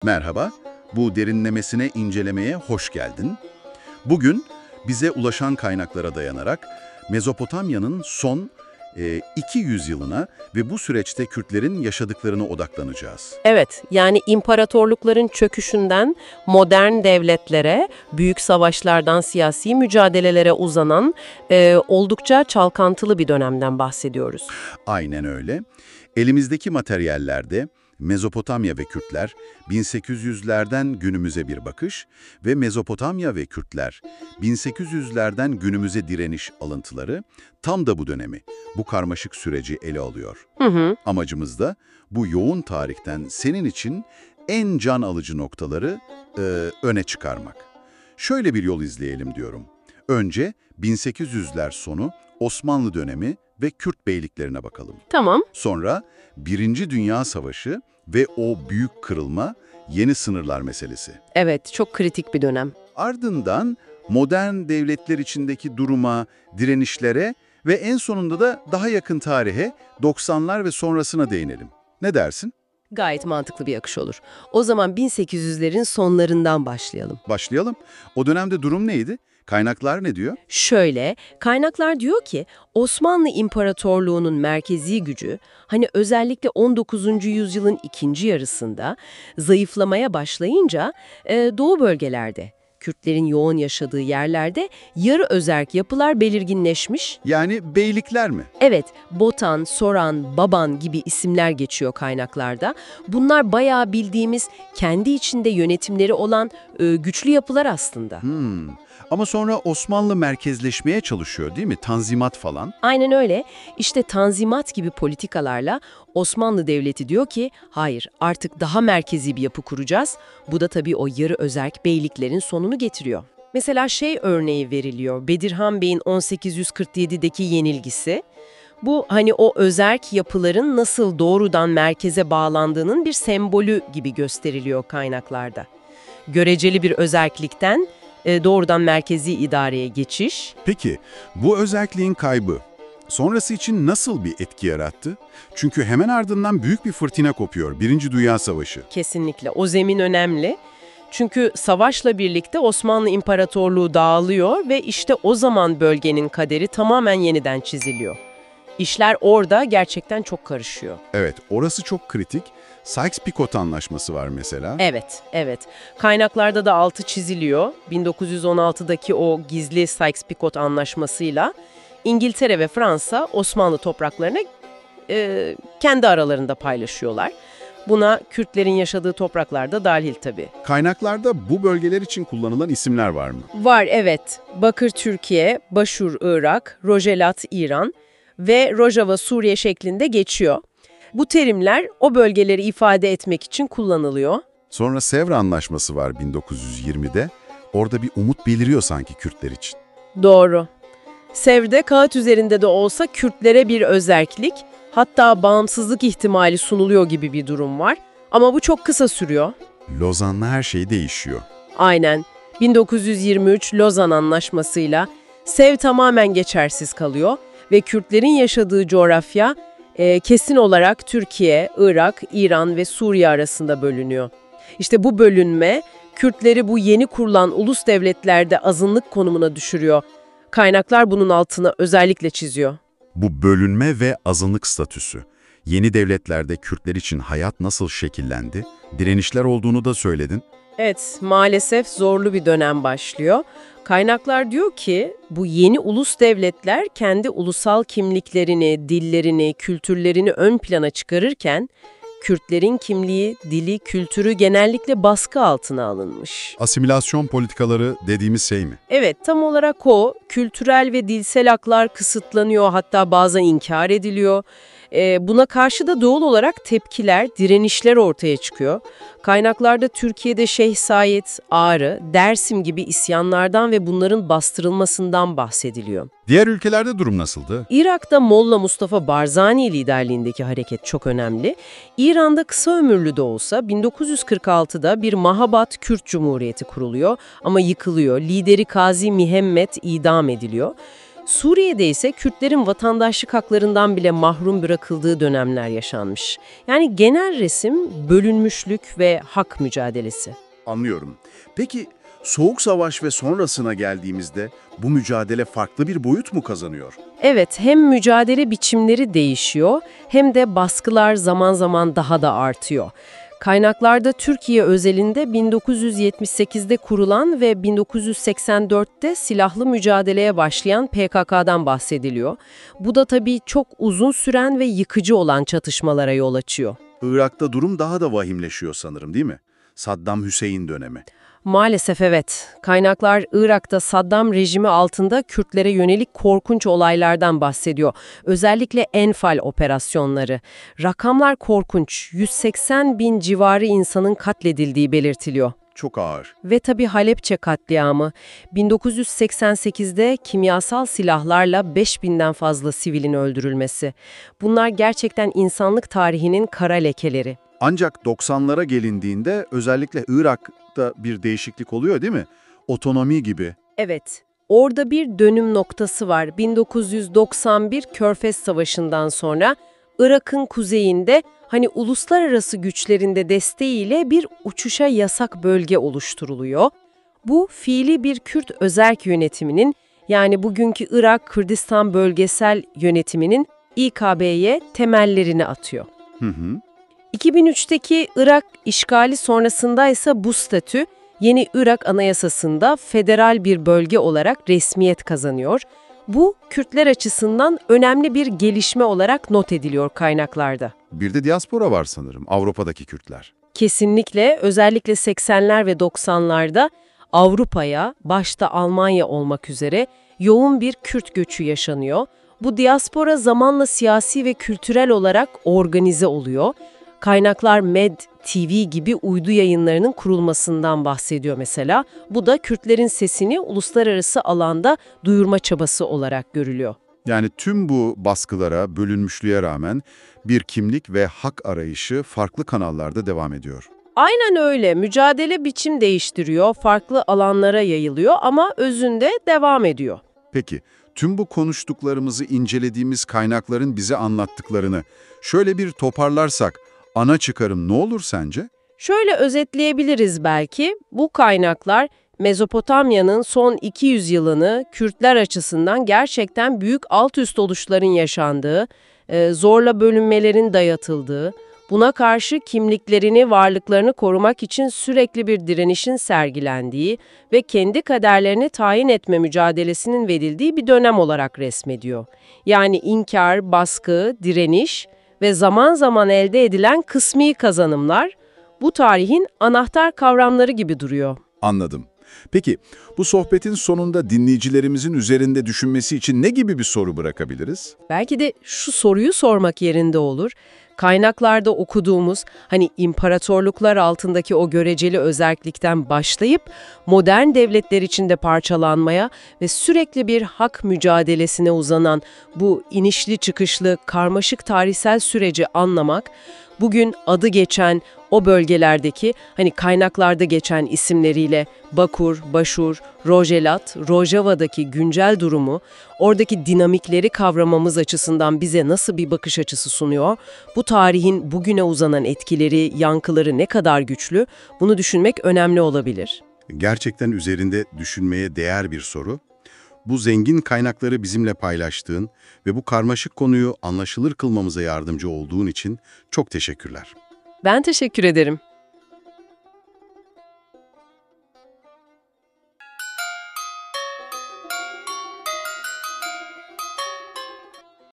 Merhaba, bu derinlemesine incelemeye hoş geldin. Bugün bize ulaşan kaynaklara dayanarak Mezopotamya'nın son 200 yılına ve bu süreçte Kürtlerin yaşadıklarına odaklanacağız. Evet, yani imparatorlukların çöküşünden modern devletlere, büyük savaşlardan siyasi mücadelelere uzanan oldukça çalkantılı bir dönemden bahsediyoruz. Aynen öyle. Elimizdeki materyallerde Mezopotamya ve Kürtler, 1800'lerden günümüze bir bakış ve Mezopotamya ve Kürtler, 1800'lerden günümüze direniş alıntıları tam da bu dönemi, bu karmaşık süreci ele alıyor. Amacımız da bu yoğun tarihten senin için en can alıcı noktaları öne çıkarmak. Şöyle bir yol izleyelim diyorum. Önce 1800'ler sonu Osmanlı dönemi ve Kürt beyliklerine bakalım. Tamam. Sonra Birinci Dünya Savaşı ve o büyük kırılma, yeni sınırlar meselesi. Evet, çok kritik bir dönem. Ardından modern devletler içindeki duruma, direnişlere ve en sonunda da daha yakın tarihe 90'lar ve sonrasına değinelim. Ne dersin? Gayet mantıklı bir akış olur. O zaman 1800'lerin sonlarından başlayalım. Başlayalım. O dönemde durum neydi? Kaynaklar ne diyor? Şöyle, kaynaklar diyor ki Osmanlı İmparatorluğu'nun merkezi gücü hani özellikle 19. yüzyılın ikinci yarısında zayıflamaya başlayınca doğu bölgelerde, Kürtlerin yoğun yaşadığı yerlerde yarı özerk yapılar belirginleşmiş. Yani beylikler mi? Evet, Botan, Soran, Baban gibi isimler geçiyor kaynaklarda. Bunlar bayağı bildiğimiz kendi içinde yönetimleri olan güçlü yapılar aslında. Ama sonra Osmanlı merkezleşmeye çalışıyor değil mi? Tanzimat falan. Aynen öyle. İşte Tanzimat gibi politikalarla Osmanlı Devleti diyor ki, hayır artık daha merkezi bir yapı kuracağız. Bu da tabii o yarı özerk beyliklerin sonunu getiriyor. Mesela örneği veriliyor, Bedirhan Bey'in 1847'deki yenilgisi. Bu hani o özerk yapıların nasıl doğrudan merkeze bağlandığının bir sembolü gibi gösteriliyor kaynaklarda. Göreceli bir özerklikten doğrudan merkezi idareye geçiş. Peki, bu özerkliğin kaybı sonrası için nasıl bir etki yarattı? Çünkü hemen ardından büyük bir fırtına kopuyor, Birinci Dünya Savaşı. Kesinlikle. O zemin önemli. Çünkü savaşla birlikte Osmanlı İmparatorluğu dağılıyor ve işte o zaman bölgenin kaderi tamamen yeniden çiziliyor. İşler orada gerçekten çok karışıyor. Evet, orası çok kritik. Sykes-Picot Anlaşması var mesela. Evet. Kaynaklarda da altı çiziliyor. 1916'daki o gizli Sykes-Picot Anlaşması'yla İngiltere ve Fransa Osmanlı topraklarını kendi aralarında paylaşıyorlar. Buna Kürtlerin yaşadığı topraklar da dahil tabii. Kaynaklarda bu bölgeler için kullanılan isimler var mı? Var, evet. Bakır Türkiye, Başur Irak, Rojelat İran ve Rojava Suriye şeklinde geçiyor. Bu terimler o bölgeleri ifade etmek için kullanılıyor. Sonra Sevr Anlaşması var 1920'de. Orada bir umut beliriyor sanki Kürtler için. Doğru. Sevr'de kağıt üzerinde de olsa Kürtlere bir özerklik, hatta bağımsızlık ihtimali sunuluyor gibi bir durum var. Ama bu çok kısa sürüyor. Lozan'la her şey değişiyor. Aynen. 1923 Lozan Anlaşması'yla Sevr tamamen geçersiz kalıyor ve Kürtlerin yaşadığı coğrafya kesin olarak Türkiye, Irak, İran ve Suriye arasında bölünüyor. İşte bu bölünme Kürtleri bu yeni kurulan ulus devletlerde azınlık konumuna düşürüyor. Kaynaklar bunun altına özellikle çiziyor. Bu bölünme ve azınlık statüsü, yeni devletlerde Kürtler için hayat nasıl şekillendi? Direnişler olduğunu da söyledin. Evet, maalesef zorlu bir dönem başlıyor. Kaynaklar diyor ki bu yeni ulus devletler kendi ulusal kimliklerini, dillerini, kültürlerini ön plana çıkarırken Kürtlerin kimliği, dili, kültürü genellikle baskı altına alınmış. Asimilasyon politikaları dediğimiz şey mi? Evet, tam olarak o. Kültürel ve dilsel haklar kısıtlanıyor, hatta bazen inkar ediliyor. Buna karşı da doğal olarak tepkiler, direnişler ortaya çıkıyor. Kaynaklarda Türkiye'de Şeyh Said, Ağrı, Dersim gibi isyanlardan ve bunların bastırılmasından bahsediliyor. Diğer ülkelerde durum nasıldı? Irak'ta Molla Mustafa Barzani liderliğindeki hareket çok önemli. İran'da kısa ömürlü de olsa 1946'da bir Mahabat Kürt Cumhuriyeti kuruluyor ama yıkılıyor. Lideri Kazi Mihemmet idam ediliyor. Suriye'de ise Kürtlerin vatandaşlık haklarından bile mahrum bırakıldığı dönemler yaşanmış. Yani genel resim bölünmüşlük ve hak mücadelesi. Anlıyorum. Peki Soğuk Savaş ve sonrasına geldiğimizde bu mücadele farklı bir boyut mu kazanıyor? Evet, hem mücadele biçimleri değişiyor hem de baskılar zaman zaman daha da artıyor. Kaynaklarda Türkiye özelinde 1978'de kurulan ve 1984'te silahlı mücadeleye başlayan PKK'dan bahsediliyor. Bu da tabii çok uzun süren ve yıkıcı olan çatışmalara yol açıyor. Irak'ta durum daha da vahimleşiyor sanırım, değil mi? Saddam Hüseyin dönemi. Maalesef evet. Kaynaklar Irak'ta Saddam rejimi altında Kürtlere yönelik korkunç olaylardan bahsediyor. Özellikle Enfal operasyonları. Rakamlar korkunç. 180 bin civarı insanın katledildiği belirtiliyor. Çok ağır. Ve tabii Halepçe katliamı. 1988'de kimyasal silahlarla 5000'den fazla sivilin öldürülmesi. Bunlar gerçekten insanlık tarihinin kara lekeleri. Ancak 90'lara gelindiğinde özellikle Irak'ta bir değişiklik oluyor, değil mi? Otonomi gibi. Evet, orada bir dönüm noktası var. 1991 Körfez Savaşı'ndan sonra Irak'ın kuzeyinde uluslararası güçlerin de desteğiyle bir uçuşa yasak bölge oluşturuluyor. Bu fiili bir Kürt özerk yönetiminin yani bugünkü Irak Kürdistan Bölgesel Yönetiminin İKB'ye temellerini atıyor. Hı hı. 2003'teki Irak işgali sonrasında ise bu statü yeni Irak Anayasası'nda federal bir bölge olarak resmiyet kazanıyor. Bu Kürtler açısından önemli bir gelişme olarak not ediliyor kaynaklarda. Bir de diaspora var sanırım, Avrupa'daki Kürtler. Kesinlikle özellikle 80'ler ve 90'larda Avrupa'ya, başta Almanya olmak üzere yoğun bir Kürt göçü yaşanıyor. Bu diaspora zamanla siyasi ve kültürel olarak organize oluyor. Kaynaklar MED TV gibi uydu yayınlarının kurulmasından bahsediyor mesela. Bu da Kürtlerin sesini uluslararası alanda duyurma çabası olarak görülüyor. Yani tüm bu baskılara, bölünmüşlüğe rağmen bir kimlik ve hak arayışı farklı kanallarda devam ediyor. Aynen öyle. Mücadele biçim değiştiriyor, farklı alanlara yayılıyor ama özünde devam ediyor. Peki, tüm bu konuştuklarımızı incelediğimiz kaynakların bize anlattıklarını şöyle bir toparlarsak, ana çıkarım ne olur sence? Şöyle özetleyebiliriz belki, bu kaynaklar Mezopotamya'nın son 200 yılını Kürtler açısından gerçekten büyük alt üst oluşların yaşandığı, zorla bölünmelerin dayatıldığı, buna karşı kimliklerini, varlıklarını korumak için sürekli bir direnişin sergilendiği ve kendi kaderlerini tayin etme mücadelesinin verildiği bir dönem olarak resmediyor. Yani inkar, baskı, direniş ve zaman zaman elde edilen kısmi kazanımlar bu tarihin anahtar kavramları gibi duruyor. Anladım. Peki, bu sohbetin sonunda dinleyicilerimizin üzerinde düşünmesi için ne gibi bir soru bırakabiliriz? Belki de şu soruyu sormak yerinde olur. Kaynaklarda okuduğumuz imparatorluklar altındaki o göreceli özerklikten başlayıp modern devletler içinde parçalanmaya ve sürekli bir hak mücadelesine uzanan bu inişli çıkışlı karmaşık tarihsel süreci anlamak, bugün adı geçen o bölgelerdeki kaynaklarda geçen isimleriyle Bakur, Başur, Rojelat, Rojava'daki güncel durumu, oradaki dinamikleri kavramamız açısından bize nasıl bir bakış açısı sunuyor? Bu tarihin bugüne uzanan etkileri, yankıları ne kadar güçlü? Bunu düşünmek önemli olabilir. Gerçekten üzerinde düşünmeye değer bir soru. Bu zengin kaynakları bizimle paylaştığın ve bu karmaşık konuyu anlaşılır kılmamıza yardımcı olduğun için çok teşekkürler. Ben teşekkür ederim.